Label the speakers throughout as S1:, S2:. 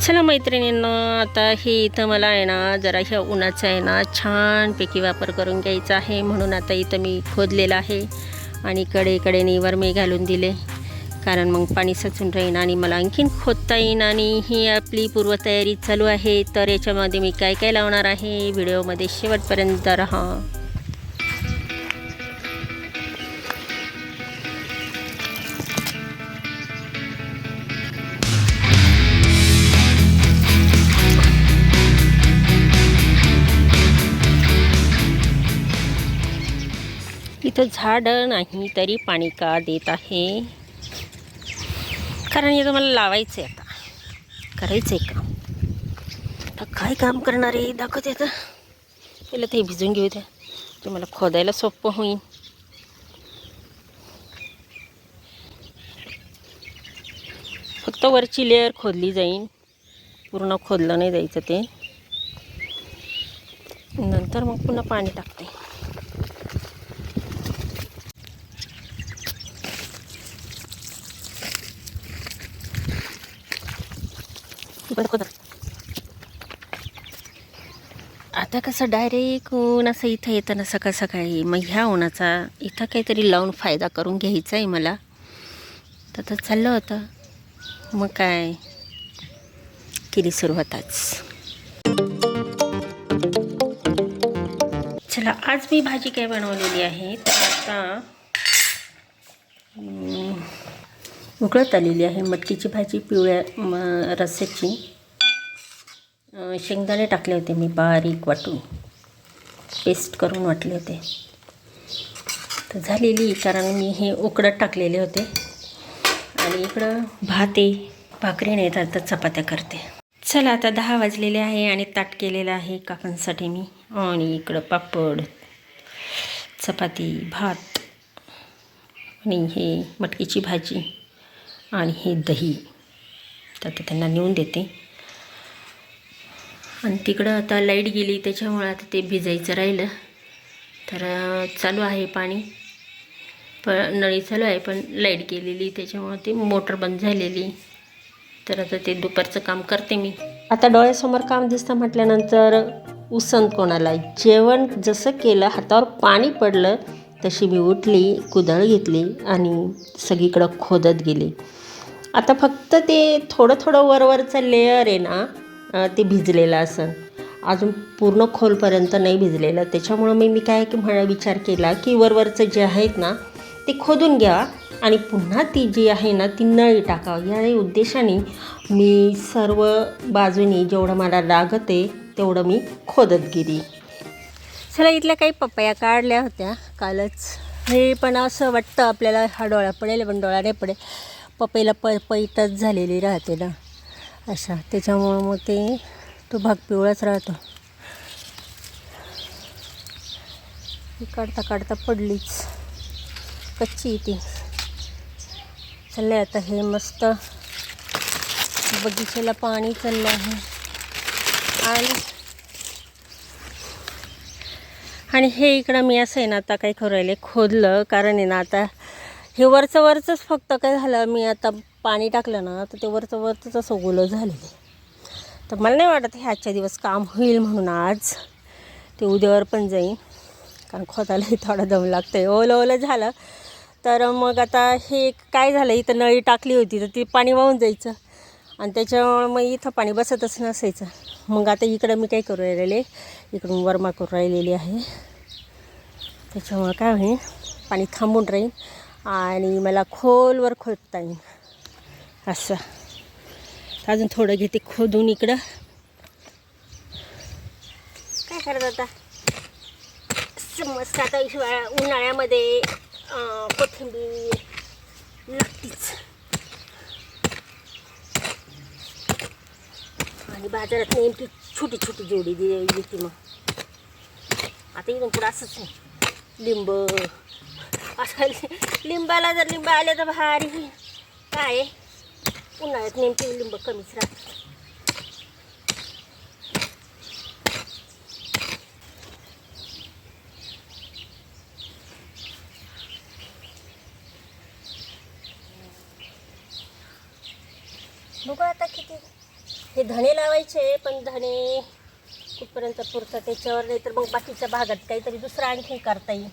S1: चला मैत्रिणींनो, आता हे इथं मला आहे ना जरा ह्या उन्हाचा आहे ना छानपैकी वापर करून घ्यायचा आहे, म्हणून आता इथं मी खोदलेलं आहे आणि कडेकडेने वरमे घालून दिले, कारण मग पाणी साचून राहीन आणि मला आणखीन खोदता येईन. आणि ही आपली पूर्वतयारी चालू आहे. तर याच्यामध्ये मी काय काय लावणार आहे, व्हिडिओमध्ये शेवटपर्यंत राहा. इथं झाडं नाही तरी पाणी का देत आहे, कारण इथं मला लावायचं आहे, आता करायचं आहे काम. आता काय काम करणार आहे दाखवते. आता पहिलं ते भिजून घेऊ द्या, ते मला खोदायला सोपं होईल. फक्त वरची लेअर खोदली जाईल, पूर्ण खोदलं नाही द्यायचं ते. नंतर मग पुन्हा पाणी टाकते. आता कसं डायरेक्ट ऊन असं इथं येतं ना सकाळ सकाळी, मग ह्या उन्हाचा इथं काहीतरी लावून फायदा करून घ्यायचा आहे मला. तर चाललं होतं, मग काय केली सुरुवातच. चला, आज मी भाजी काय बनवलेली आहे, तर आता उकळत आलेली आहे मटकीची भाजी, पिवळ्या रस्स्याची. शेंगदाणे टाकले होते मी बारीक वाटून, पेस्ट करून वाटले होते. तर झालेली, कारण मी हे उकडत टाकलेले होते. आणि इकडं भात आहे, भाकरी नाही तर चपात्या करते. चला, आता 10 वाजलेले आहे आणि ताट केलेलं आहे काकांसाठी मी. आणि इकडं पापड, चपाती, भात आणि हे मटकीची भाजी आणि हे दही. तर त्यांना नेऊन देते. आणि तिकडं आता लाईट गेली, त्याच्यामुळे आता ते भिजायचं राहिलं. तर चालू आहे पाणी, पण नळी चालू आहे, पण लाईट गेलेली, त्याच्यामुळे ते मोटर बंद झालेली. तर आता ते दुपारचं काम करते मी. आता डोळ्यासमोर काम दिसतं म्हटल्यानंतर उसंत कोणाला. जेवण जसं केलं, हातावर पाणी पडलं, तशी मी उठली, कुदळ घेतली आणि सगळीकडं खोदत गेले. आता फक्त ते थोडं थोडं वरवरचं लेअर आहे ना, ते भिजलेलं असं, अजून पूर्ण खोलपर्यंत नाही भिजलेलं. त्याच्यामुळं मी काय विचार केला की वरवरचं जे आहेत ना ते खोदून घ्या आणि पुन्हा ती जी आहे ना ती नळी टाकावं. या उद्देशाने मी सर्व बाजूनी जेवढं मला लागत आहे तेवढं मी खोदत गेली. चला, इथल्या काही पपया काढल्या होत्या कालच. हे पण असं वाटतं आपल्याला हा डोळा पडेल, पण डोळा नाही पडेल. पपईला पैटच झालेली राहते ना अशा, त्याच्यामुळं मग ते तो भाग पिवळाच राहतो. काढता काढता पडलीच, कच्ची ती. चाललं आता हे मस्त बगीच्याला पाणी चाललं आहे. आणि हे इकडं मी असं आहे ना आता काय करू राहिले, खोदलं, कारण आहे ना आता हे वरचंच फक्त काय झालं, मी आता पाणी टाकलं ना तर ते वरचंच असं ओलं झालेलं. तर मला नाही वाटत हे आजच्या दिवस काम होईल म्हणून. आज ते उद्यावर पण जाईन, कारण खोदायलाही थोडा दम लागतं आहे. ओलं झालं तर मग आता हे काय झालं, इथं नळी टाकली होती तर ती पाणी वाहून जायचं आणि त्याच्यामुळे मग इथं पाणी बसतच नसायचं. मग आता इकडं मी काय करू राहिलेले, इकडून वरमा करू राहिलेली आहे. त्याच्यामुळं काय होईल, पाणी थांबून राहील आणि मला खोलवर खोदता येईल असं. अजून थोडं घेते खोदून. इकडं काय करत आता, मस्त आता उन्हाळ्यामध्ये कोथिंबीर लागतीच. आणि बाजारात नेमकी छोटी छोटी जोडी देते. मग आता इथून पुढं असंच नाही, लिंब असं लिंबाला जर लिंब आले तर भारी. काय उन्हाळ्यात नेमके लिंब कमीच राहतात. बघू आता किती हे धणे लावायचे, पण धणे कुठपर्यंत पुरतं त्याच्यावर, नाही तर मग बाकीच्या भागात काहीतरी दुसरं आणखी करता येईल.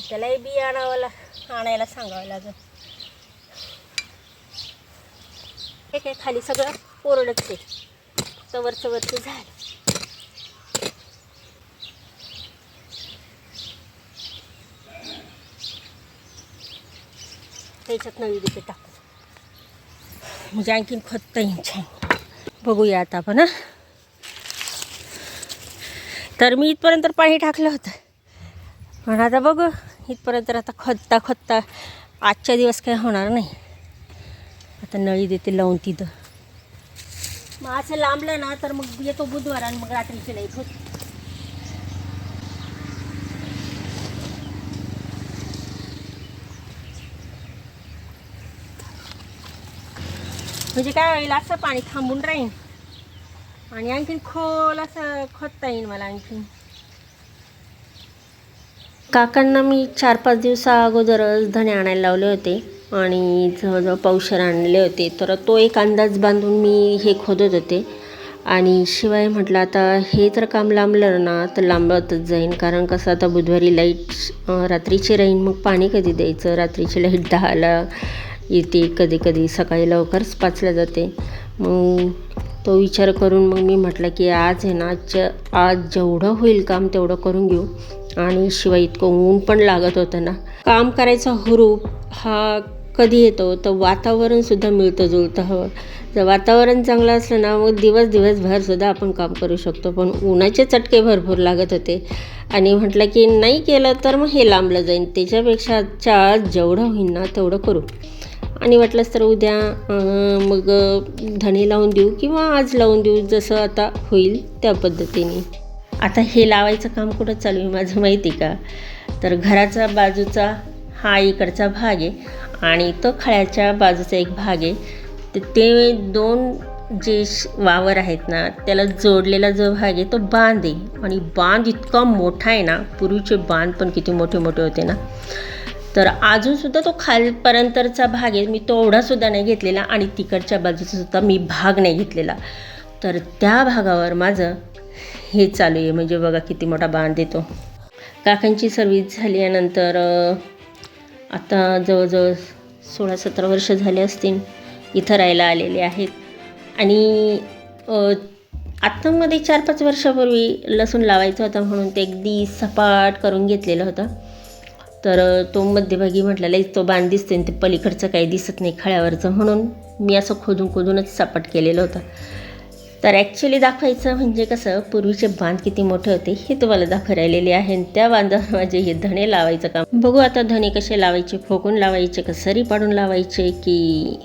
S1: त्यालाही बी आणायला सांगावं लागेल. हे काय खाली सगळं कोरडच आहे, वरचं झालं. त्याच्यात नवी देते टाकू, म्हणजे आणखीन खत येईल छान. बघूया आता आपण. तर मी इथपर्यंत पाणी टाकलं होतं, पण आता बघू इथपर्यंत. आता खतता आजच्या दिवस काय होणार नाही. आता नळी देते लावून तिथं. मग असं लांबलं ना तर मग येतो बुधवार आणि मग रात्रीची लाईट होती. म्हणजे काय होईल, असं पाणी थांबून राहील आणि आणखीन खोल असं खोदता येईल मला आणखीन. काकांना मी 4-5 दिवसा अगोदरच धणे आणायला लावले होते आणि जवळजवळ पावशेर आणले होते. तर तो एक अंदाज बांधून मी हे खोदत होते. आणि शिवाय म्हटलं आता हे तर काम लांबलं ना तर लांबतच जाईन, कारण कसं आता बुधवारी लाईट रात्रीची राहीन, मग पाणी कधी द्यायचं. रात्रीची लाईट 10ला येते, कधी कधी सकाळी लवकरच 5ला जाते. मग तो विचार करून मग मी म्हटलं की आज आहे ना, आज जेवढं होईल काम तेवढं करून घेऊ. आणि शिवाय इतकं ऊन पण लागत होतं ना, काम करायचा हुरूप हा कधी येतो तर वातावरणसुद्धा मिळतं जुळतं हवं. जर वातावरण चांगलं असलं ना मग दिवसभरसुद्धा आपण काम करू शकतो. पण उन्हाचे चटके भरपूर लागत होते आणि म्हटलं की नाही केलं तर मग हे लांबलं जाईल, त्याच्यापेक्षा आज जेवढं होईल ना तेवढं करू. आणि वाटलंच तर उद्या मग धणे लावून देऊ किंवा आज लावून देऊ, जसं आता होईल त्या पद्धतीने. आता हे लावायचं काम कुठं चालू आहे माझं माहिती का, तर घराचा बाजूचा हा इकडचा भाग आहे आणि तो खळ्याच्या बाजूचा एक भाग आहे. तर ते दोन जे वावर आहेत ना त्याला जोडलेला जो भाग आहे तो बांध आहे. आणि बांध इतका मोठा आहे ना, पूर्वीचे बांध पण किती मोठे मोठे होते ना, तर अजूनसुद्धा तो खालपर्यंतचा भाग आहे, मी तो एवढासुद्धा नाही घेतलेला आणि तिकडच्या बाजूचा सुद्धा मी भाग नाही घेतलेला. तर त्या भागावर माझं हे चालू आहे. म्हणजे बघा किती मोठा बांध येतो. काकांची सर्व्हिस झाल्यानंतर आता जवळजवळ 16-17 वर्ष झाले असतील इथं राहायला आलेले आहेत. आणि आत्तामध्ये 4-5 वर्षापूर्वी लसूण लावायचा होता म्हणून ते अगदी सपाट करून घेतलेलं होतं. तर तो मध्यभागी म्हटलेला तो बांध दिसतो ते पलीकडचं काही दिसत नाही खळ्यावरचं, म्हणून मी असं खोदूनच सपाट केलेलं होतं. तर ॲक्च्युली दाखवायचं म्हणजे कसं, पूर्वीचे बांध किती मोठे होते हे तुम्हाला दाखव राहिलेले आहे. आणि त्या बांधावर माझे हे धणे लावायचं काम. बघू आता धणे कसे लावायचे, फोकून लावायचे का सरी पाडून लावायचे की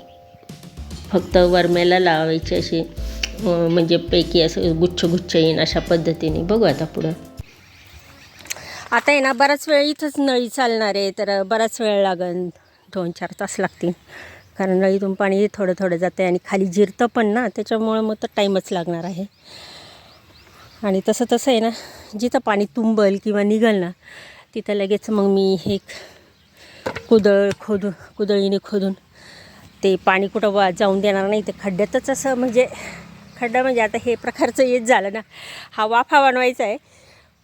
S1: फक्त वरमेला लावायचे असे, म्हणजे पैकी असं गुच्छ येईन अशा पद्धतीने. बघू आता पुढं. आता आहे ना बराच वेळ इथंच नळी चालणार आहे, तर बराच वेळ लागेल, 2-4 तास लागतील. कारण नळीतून पाणी थोडं जातं आहे आणि खाली जिरतं पण ना, त्याच्यामुळं मग तर टाईमच लागणार आहे. आणि तसं आहे ना, जिथं पाणी तुंबल किंवा निघल ना तिथं लगेच मग मी हे कुदळीने खोदून ते पाणी कुठं जाऊन देणार नाही. ते खड्ड्यातच असं, म्हणजे खड्डा म्हणजे आता हे प्रकारचं येत झालं ना, हा वाफा बनवायचा आहे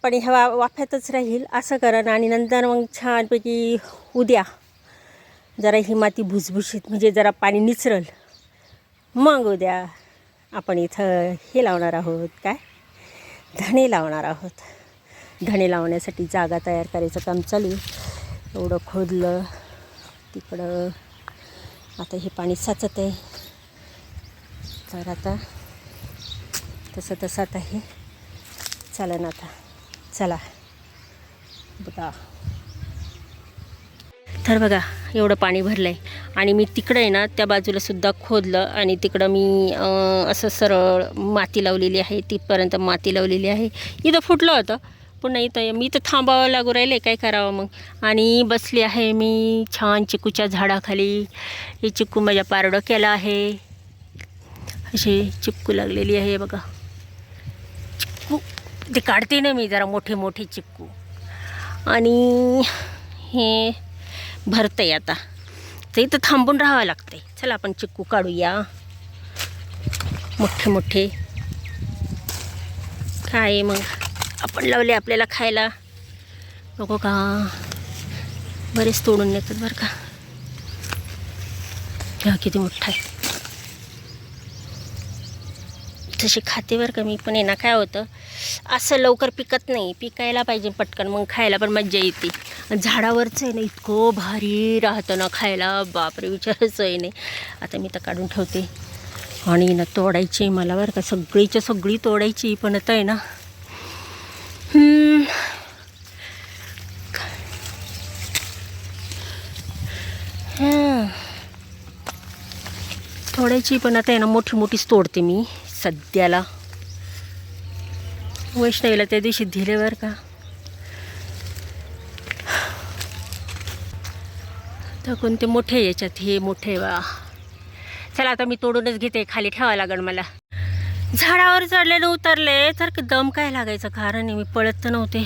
S1: पण ह्या वाफ्यातच राहील असं करण. आणि नंतर मग छानपैकी उद्या जरा ही माती भुसभुशीत, म्हणजे जरा पाणी निचरल, मग उद्या आपण इथं हे लावणार आहोत, काय धणे लावणार आहोत. धणे लावण्यासाठी जागा तयार करायचं काम चालू आहे. एवढं खोदलं तिकडं, आता हे पाणी साचत आहे. तर आता तसं आता हे चालेल. आता चला बघा. तर बघा एवढं पाणी भरलं आहे आणि मी तिकडं आहे ना त्या बाजूला सुद्धा खोदलं आणि तिकडं मी असं सरळ माती लावलेली आहे, तिथपर्यंत माती लावलेली आहे. इथं फुटलं होतं पुन्हा इथं मी तर थांबावं लागू राहिले, काय करावं मग. आणि बसली आहे मी छान चिकूच्या झाडाखाली. हे चिक्कू माझ्या पारडं केलं आहे, अशी चिक्कू लागलेली आहे बघा. चिक्कू ते काढते ना मी जरा मोठे चिक्कू. आणि हे भरतंय आता, तर इथं थांबून राहावं लागतंय. चला आपण चिक्कू काढूया. मोठे मोठे. काय मग आपण लावले आपल्याला खायला नको का? बरेच तोडून नेतात बरं का. हा किती मोठा आहे. तशी खाते बरं का मी, पण आहे ना काय होतं असं लवकर पिकत नाही. पिकायला पाहिजे पटकन, मग खायला पण मज्जा येते. झाडावरचं आहे ना इतकं भारी राहतं ना खायला, बापरे विचारायचं आहे नाही. आता मी तर काढून ठेवते आणि ना तोडायची मला बरं का, सगळीच्या सगळी तोडायची. पण आता आहे ना तोडायची, पण आता आहे ना मोठी मोठीच तोडते मी सध्याला. वैष्णवीला त्या दिवशी दिले बरं का. तर कोणते मोठे याच्यात, हे मोठे वा. चला आता मी तोडूनच घेते, खाली ठेवावं लागेल मला. झाडावर चढलेलं उतरले तर दम काय लागायचं कारण आहे, मी पळत तर नव्हते.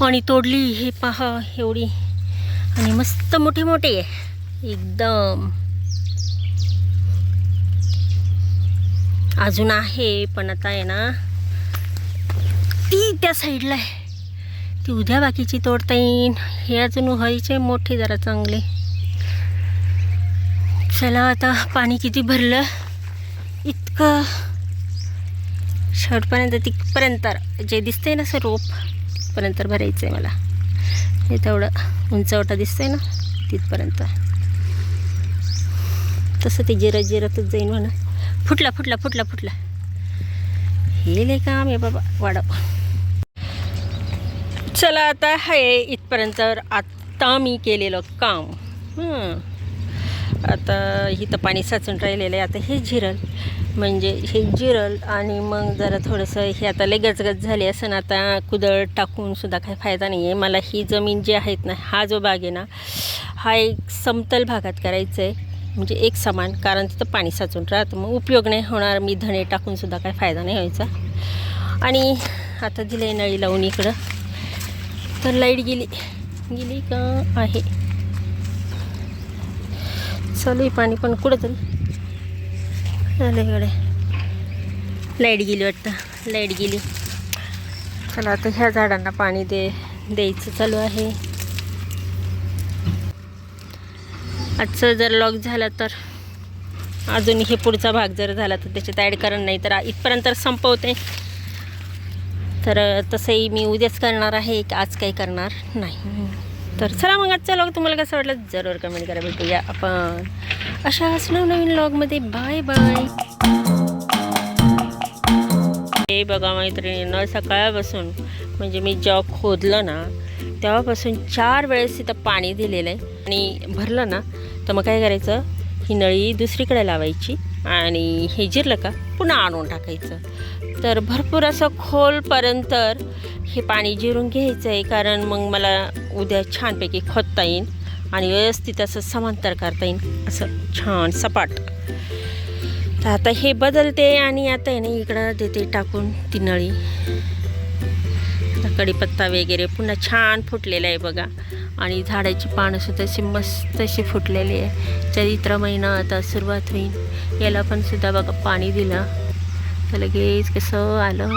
S1: आणि तोडली, हे पहा एवढी, आणि मस्त मोठी मोठी आहे एकदम. अजून आहे पण आता आहे ना ती त्या साईडला आहे, ती उद्या बाकीची तोडता येईन. हे अजून व्हायचे मोठे जरा चांगले. चला आता पाणी किती भरलं, इतकं शेवटपर्यंत तिथपर्यंत जे दिसतंय ना असं रोप तिथपर्यंत भरायचं आहे मला. हे तेवढं उंचवटा दिसतंय ना तिथपर्यंत. तसं ते जिरत जिरतच जाईन म्हणा. फुटला फुटला फुटला फुटला. हे लय काम आहे बाबा वाढव. चला आता आहे इथपर्यंत आता मी केलेलं काम. आता इथं पाणी साचून राहिलेलं आहे. आता हे जिरल, म्हणजे हे जिरल आणि मग जरा थोडंसं हे आता लय गजगज झाले असं ना. आता कुदळ टाकून सुद्धा काही फायदा नाही आहे मला. ही जमीन जी आहेत ना, हा जो भाग आहे ना, हा एक समतल भागात करायचं आहे, म्हणजे एक समान. कारण तिथं पाणी साचून राहतं, मग उपयोग नाही होणार. मी धणे टाकून सुद्धा काही फायदा नाही व्हायचा. आणि आता दिलं आहे नळी लावून इकडं. तर लाईट गेली का आहे, चालू आहे पाणी पण कुठंतरी इकडे. लाईट गेली वाटतं, लाईट गेली. चला आता ह्या झाडांना पाणी द्यायचं चालू आहे. आजचं जर लॉग झाला तर अजून हे पुढचा भाग जर झाला तर त्याच्यात ॲड करण, नाही तर इथपर्यंत संपवते. तर तसंही मी उद्याच करणार आहे, की आज काही करणार नाही. तर चला मग आजचा लॉग तुम्हाला कसं वाटलं जरूर कमेंट करा. भेटूया आपण अशाच नवनवीन लॉगमध्ये. Bye bye. हे बघा मैत्रिणींना, सकाळपासून म्हणजे मी जेव्हा खोदलं ना तेव्हापासून 4 वेळेस तिथं पाणी दिलेलं आहे. आणि भरलं ना तर मग काय करायचं, ही नळी दुसरीकडे लावायची आणि हे जिरलं का पुन्हा आणून टाकायचं. तर भरपूर असं खोलपर्यंत हे पाणी जिरून घ्यायचं आहे, कारण मग मला उद्या छानपैकी खोदता येईल आणि व्यवस्थित असं समांतर करता येईल, असं छान सपाट. तर आता हे बदलते आणि आता आहे ना इकडं देते टाकून ती नळी. कढीपत्ता वगैरे पुन्हा छान फुटलेला आहे बघा. आणि झाडाची पानंसुद्धा अशी मस्त अशी फुटलेली आहे. चैत्र महिना आता सुरुवात होईल, याला पण सुद्धा बघा पाणी दिलं तर लगेच कसं आलं.